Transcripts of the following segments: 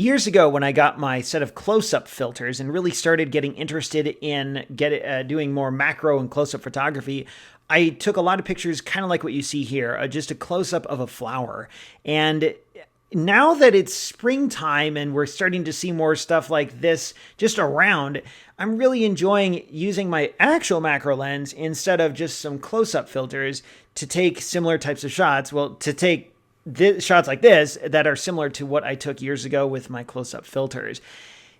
Years ago, when I got my set of close-up filters and really started getting interested in doing more macro and close-up photography, I took a lot of pictures kind of like what you see here, just a close-up of a flower. And now that it's springtime and we're starting to see more stuff like this just around, I'm really enjoying using my actual macro lens instead of just some close-up filters to take similar types of shots. Well, to take shots like this that are similar to what I took years ago with my close-up filters.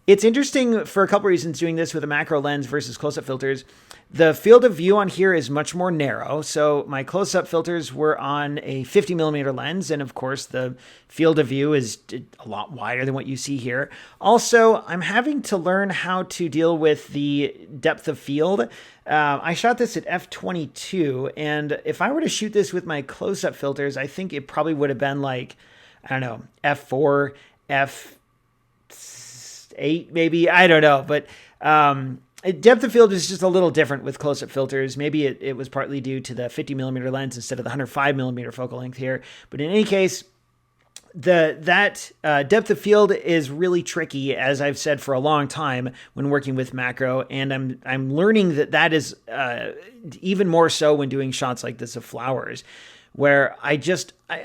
It's interesting for a couple reasons doing this with a macro lens versus close-up filters. The field of view on here is much more narrow. So my close-up filters were on a 50 millimeter lens. And of course, the field of view is a lot wider than what you see here. Also, I'm having to learn how to deal with the depth of field. I shot this at f/22. And if I were to shoot this with my close-up filters, I think it probably would have been like, I don't know, f4, f8 maybe. I don't know. But depth of field is just a little different with close-up filters. Maybe it was partly due to the 50 millimeter lens instead of the 105 millimeter focal length here. But in any case, that depth of field is really tricky, as I've said for a long time when working with macro, and I'm learning that is even more so when doing shots like this of flowers, where I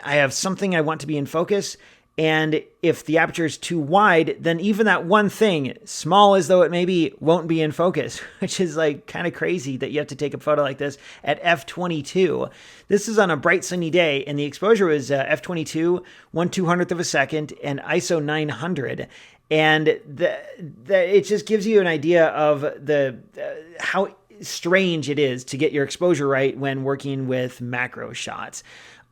have something I want to be in focus. And if the aperture is too wide, then even that one thing, small as though it may be, won't be in focus, which is like kind of crazy that you have to take a photo like this at f/22. This is on a bright sunny day, and the exposure was f/22, 1/200th of a second, and ISO 900. And it just gives you an idea of how strange it is to get your exposure right when working with macro shots.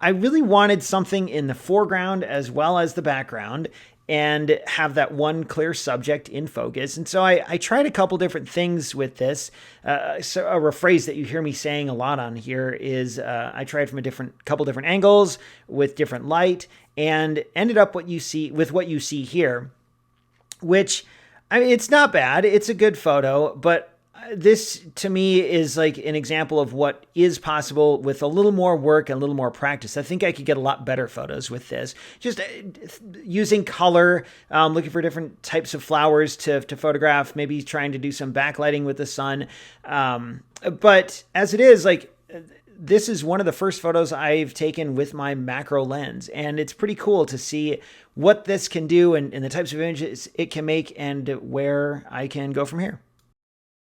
I really wanted something in the foreground as well as the background and have that one clear subject in focus. And so I tried a couple different things with this. So a phrase that you hear me saying a lot on here is I tried from couple different angles with different light and ended up what you see here, which, I mean, it's not bad. It's a good photo, but this to me is like an example of what is possible with a little more work and a little more practice. I think I could get a lot better photos with this. Just using color, looking for different types of flowers to photograph, maybe trying to do some backlighting with the sun. But as it is, like, this is one of the first photos I've taken with my macro lens, and it's pretty cool to see what this can do and the types of images it can make and where I can go from here.